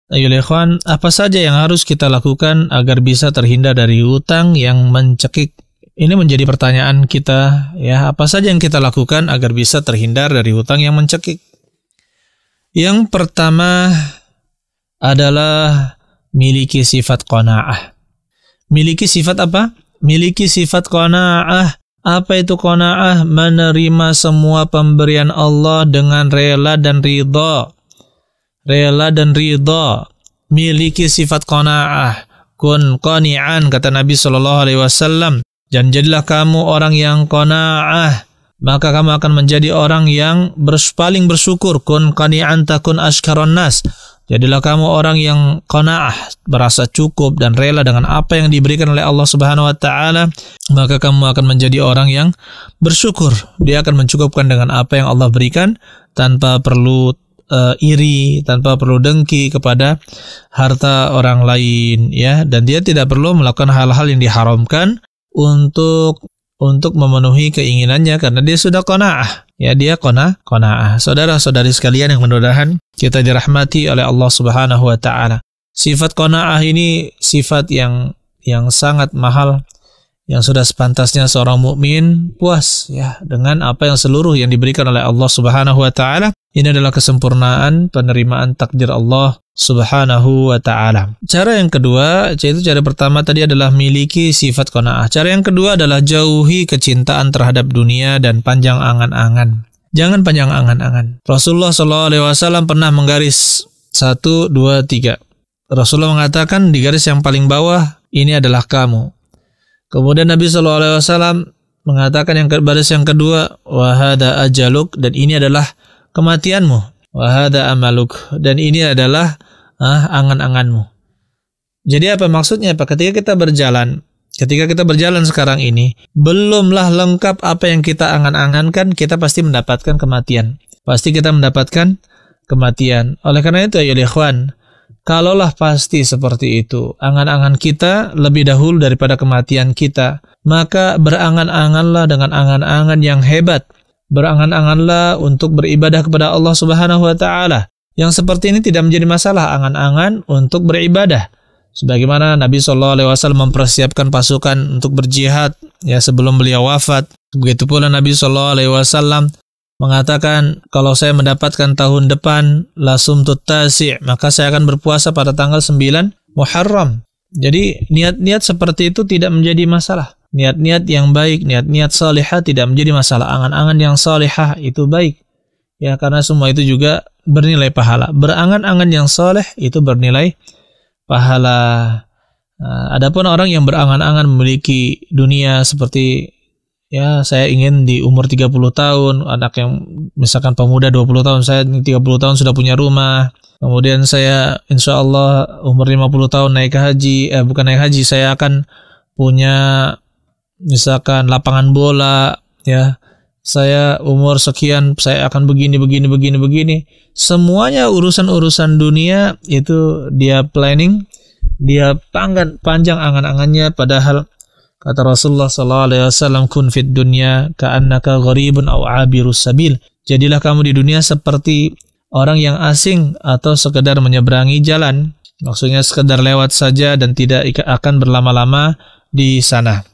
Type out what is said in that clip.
Ayo ikhwan, apa saja yang harus kita lakukan agar bisa terhindar dari hutang yang mencekik? Ini menjadi pertanyaan kita, ya. Apa saja yang kita lakukan agar bisa terhindar dari hutang yang mencekik? Yang pertama adalah miliki sifat qanaah. Miliki sifat apa? Miliki sifat qanaah. Apa itu qanaah? Menerima semua pemberian Allah dengan rela dan ridha. Rela dan ridha. Miliki sifat qanaah. Kun qani'an, kata Nabi SAW. Dan jadilah kamu orang yang qanaah, maka kamu akan menjadi orang yang paling bersyukur. Kun qani'an takun ashkaron nas. Jadilah kamu orang yang qanaah, merasa cukup dan rela dengan apa yang diberikan oleh Allah Subhanahu wa taala, maka kamu akan menjadi orang yang bersyukur. Dia akan mencukupkan dengan apa yang Allah berikan tanpa perlu iri, tanpa perlu dengki kepada harta orang lain, ya. Dan dia tidak perlu melakukan hal-hal yang diharamkan untuk memenuhi keinginannya karena dia sudah qanaah. Ya, dia qanaah. Saudara-saudari sekalian yang mudah-mudahan kita dirahmati oleh Allah Subhanahu wa taala. Sifat qanaah ini sifat yang sangat mahal, yang sudah sepantasnya seorang mukmin puas, ya, dengan apa yang seluruh yang diberikan oleh Allah Subhanahu wa taala. Ini adalah kesempurnaan penerimaan takdir Allah Subhanahu wa ta'ala. Cara yang kedua, yaitu cara pertama tadi adalah miliki sifat qanaah. Cara yang kedua adalah jauhi kecintaan terhadap dunia dan panjang angan-angan. Jangan panjang angan-angan. Rasulullah SAW pernah menggaris 1, 2, 3. Rasulullah mengatakan di garis yang paling bawah, ini adalah kamu. Kemudian Nabi SAW mengatakan yang baris yang kedua, wahada ajaluk, dan ini adalah kematianmu. Wahada amaluk, dan ini adalah angan-anganmu. Jadi apa maksudnya? Ketika kita berjalan sekarang ini, belumlah lengkap apa yang kita angan-angankan, kita pasti mendapatkan kematian. Pasti kita mendapatkan kematian. Oleh karena itu, ya ikhwan, kalaulah pasti seperti itu, angan-angan kita lebih dahulu daripada kematian kita, maka berangan-anganlah dengan angan-angan yang hebat. Berangan-anganlah untuk beribadah kepada Allah Subhanahu wa taala. Yang seperti ini tidak menjadi masalah, angan-angan untuk beribadah. Sebagaimana Nabi SAW mempersiapkan pasukan untuk berjihad, ya, sebelum beliau wafat. Begitu pula Nabi SAW mengatakan, kalau saya mendapatkan tahun depan lasumtut tasi', maka saya akan berpuasa pada tanggal 9 Muharram. Jadi niat-niat seperti itu tidak menjadi masalah. Niat-niat yang baik, niat-niat salihah tidak menjadi masalah. Angan-angan yang salihah itu baik, ya, karena semua itu juga bernilai pahala. Berangan-angan yang saleh itu bernilai pahala. Adapun orang yang berangan-angan memiliki dunia seperti, ya, saya ingin di umur 30 tahun, anak yang misalkan pemuda 20 tahun, saya 30 tahun sudah punya rumah. Kemudian saya insya Allah umur 50 tahun naik haji, bukan naik haji, saya akan punya misalkan lapangan bola, ya. Saya umur sekian, saya akan begini. Semuanya urusan-urusan dunia itu dia planning, dia panjang angan-angannya. Padahal kata Rasulullah SAW, kun fid dunya ka'annaka gharibun aw abirus sabil. Jadilah kamu di dunia seperti orang yang asing atau sekedar menyeberangi jalan. Maksudnya sekedar lewat saja dan tidak akan berlama-lama di sana.